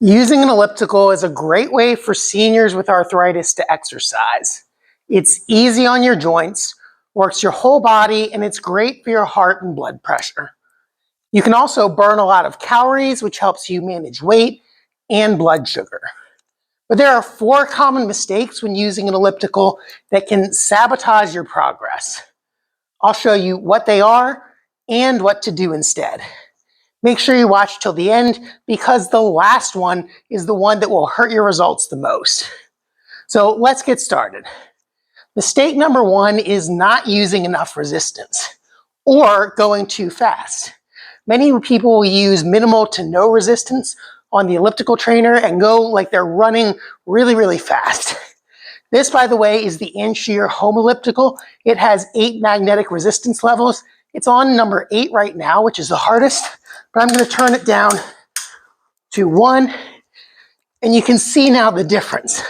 Using an elliptical is a great way for seniors with arthritis to exercise. It's easy on your joints, works your whole body, and it's great for your heart and blood pressure. You can also burn a lot of calories, which helps you manage weight and blood sugar. But there are 4 common mistakes when using an elliptical that can sabotage your progress. I'll show you what they are and what to do instead. Make sure you watch till the end because the last one is the one that will hurt your results the most. So let's get started. Mistake number 1 is not using enough resistance or going too fast. Many people will use minimal to no resistance on the elliptical trainer and go like they're running really fast. This, by the way, is the Ancheer home elliptical. It has 8 magnetic resistance levels. It's on number 8 right now, which is the hardest, but I'm going to turn it down to 1, and you can see now the difference.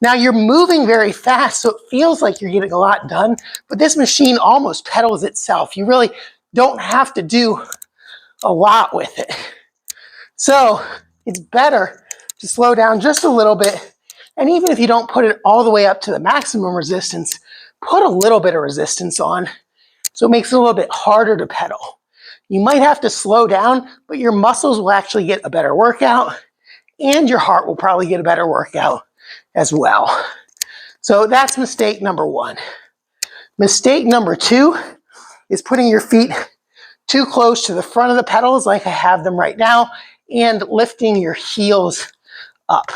Now you're moving very fast, so it feels like you're getting a lot done, but this machine almost pedals itself. You really don't have to do a lot with it. So it's better to slow down just a little bit, and even if you don't put it all the way up to the maximum resistance, put a little bit of resistance on so it makes it a little bit harder to pedal. You might have to slow down, but your muscles will actually get a better workout, and your heart will probably get a better workout as well. So that's mistake number 1. Mistake number 2 is putting your feet too close to the front of the pedals like I have them right now and lifting your heels up.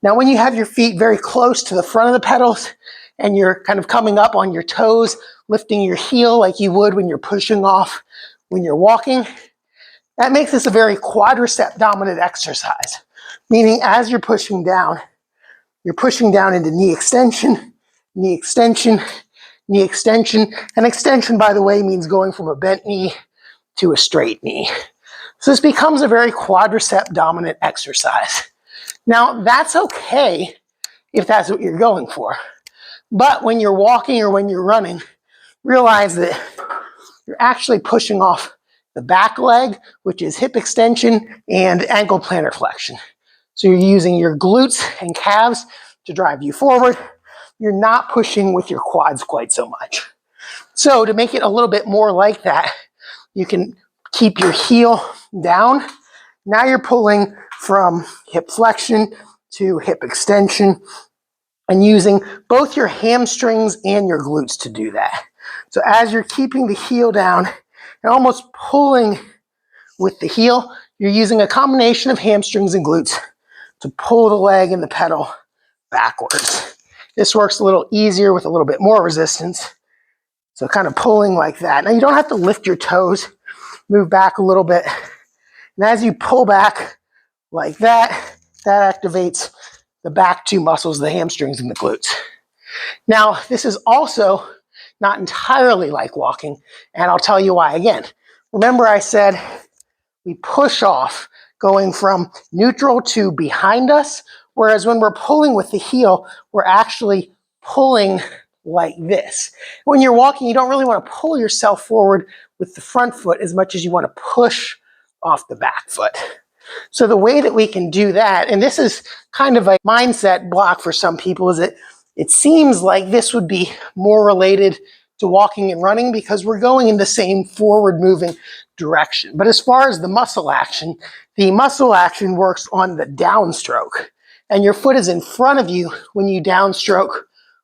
Now when you have your feet very close to the front of the pedals and you're kind of coming up on your toes, lifting your heel like you would when you're pushing off when you're walking, that makes this a very quadricep dominant exercise, meaning as you're pushing down into knee extension, knee extension, knee extension. And extension, by the way, means going from a bent knee to a straight knee. So this becomes a very quadricep dominant exercise. Now that's okay if that's what you're going for. But when you're walking or when you're running, realize that you're actually pushing off the back leg, which is hip extension and ankle plantar flexion. So you're using your glutes and calves to drive you forward. You're not pushing with your quads quite so much. So to make it a little bit more like that, you can keep your heel down. Now you're pulling from hip flexion to hip extension and using both your hamstrings and your glutes to do that. So as you're keeping the heel down and almost pulling with the heel, you're using a combination of hamstrings and glutes to pull the leg and the pedal backwards. This works a little easier with a little bit more resistance. So kind of pulling like that. Now you don't have to lift your toes, move back a little bit. And as you pull back like that, that activates the back 2 muscles, the hamstrings and the glutes. Now, this is also not entirely like walking, and I'll tell you why again. Remember I said we push off going from neutral to behind us, whereas when we're pulling with the heel, we're actually pulling like this. When you're walking, you don't really want to pull yourself forward with the front foot as much as you want to push off the back foot. So the way that we can do that, and this is kind of a mindset block for some people, is that it seems like this would be more related to walking and running because we're going in the same forward moving direction. But as far as the muscle action works on the downstroke. And your foot is in front of you when you downstroke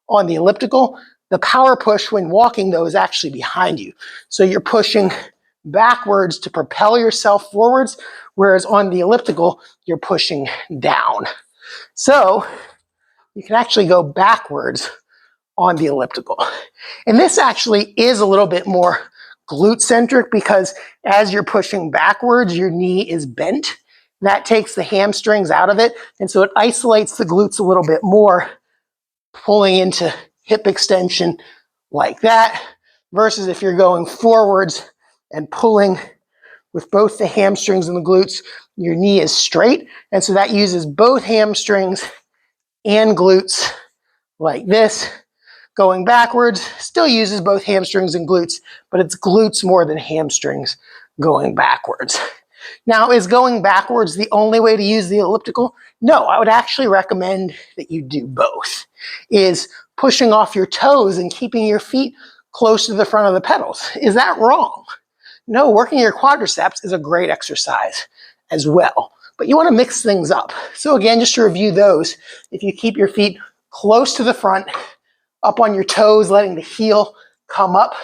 on the elliptical. The power push when walking, though, is actually behind you. So you're pushing backwards to propel yourself forwards, whereas on the elliptical, you're pushing down. So you can actually go backwards on the elliptical. And this actually is a little bit more glute-centric because as you're pushing backwards, your knee is bent. That takes the hamstrings out of it, and so it isolates the glutes a little bit more, pulling into hip extension like that, versus if you're going forwards and pulling with both the hamstrings and the glutes, your knee is straight, and so that uses both hamstrings and glutes like this. Going backwards still uses both hamstrings and glutes, but it's glutes more than hamstrings going backwards. Now, is going backwards the only way to use the elliptical? No, I would actually recommend that you do both. Is pushing off your toes and keeping your feet close to the front of the pedals. Is that wrong? No, working your quadriceps is a great exercise as well. But you want to mix things up. So again, just to review those, if you keep your feet close to the front, up on your toes, letting the heel come up,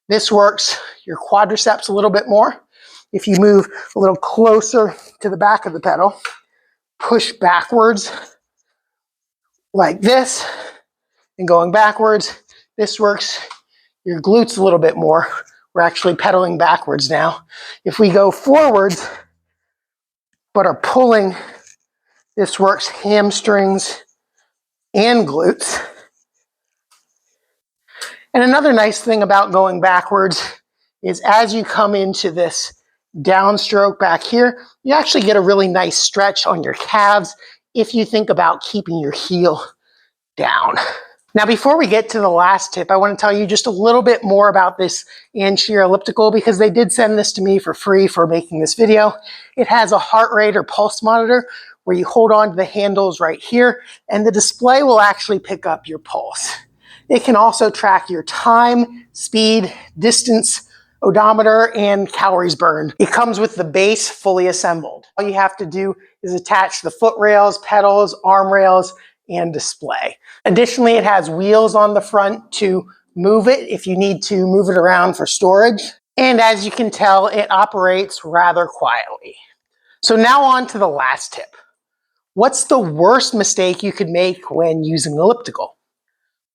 this works your quadriceps a little bit more. If you move a little closer to the back of the pedal, push backwards like this, and going backwards, this works your glutes a little bit more. We're actually pedaling backwards now. If we go forwards, but are pulling, this works hamstrings and glutes. And another nice thing about going backwards is as you come into this downstroke back here, you actually get a really nice stretch on your calves if you think about keeping your heel down. Now, before we get to the last tip, I want to tell you just a little bit more about this Ancheer elliptical because they did send this to me for free for making this video. It has a heart rate or pulse monitor where you hold on to the handles right here and the display will actually pick up your pulse. It can also track your time, speed, distance, odometer, and calories burned. It comes with the base fully assembled. All you have to do is attach the foot rails, pedals, arm rails, and display. Additionally, it has wheels on the front to move it if you need to move it around for storage. And as you can tell, it operates rather quietly. So now on to the last tip. What's the worst mistake you could make when using an elliptical?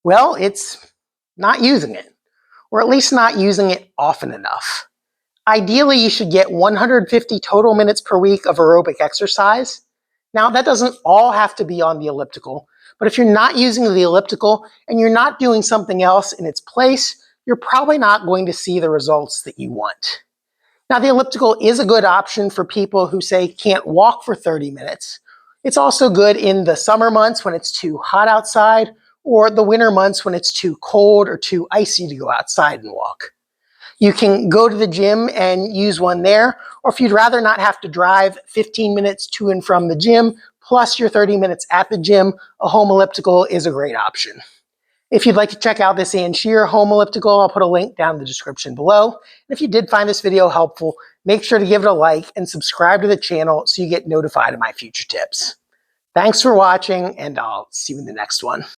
Well, it's not using it, or at least not using it often enough. Ideally, you should get 150 total minutes per week of aerobic exercise. Now, that doesn't all have to be on the elliptical, but if you're not using the elliptical and you're not doing something else in its place, you're probably not going to see the results that you want. Now, the elliptical is a good option for people who, say, can't walk for 30 minutes. It's also good in the summer months when it's too hot outside, or the winter months when it's too cold or too icy to go outside and walk. You can go to the gym and use one there, or if you'd rather not have to drive 15 minutes to and from the gym, plus your 30 minutes at the gym, a home elliptical is a great option. If you'd like to check out this Ancheer home elliptical, I'll put a link down in the description below. And if you did find this video helpful, make sure to give it a like and subscribe to the channel so you get notified of my future tips. Thanks for watching, and I'll see you in the next one.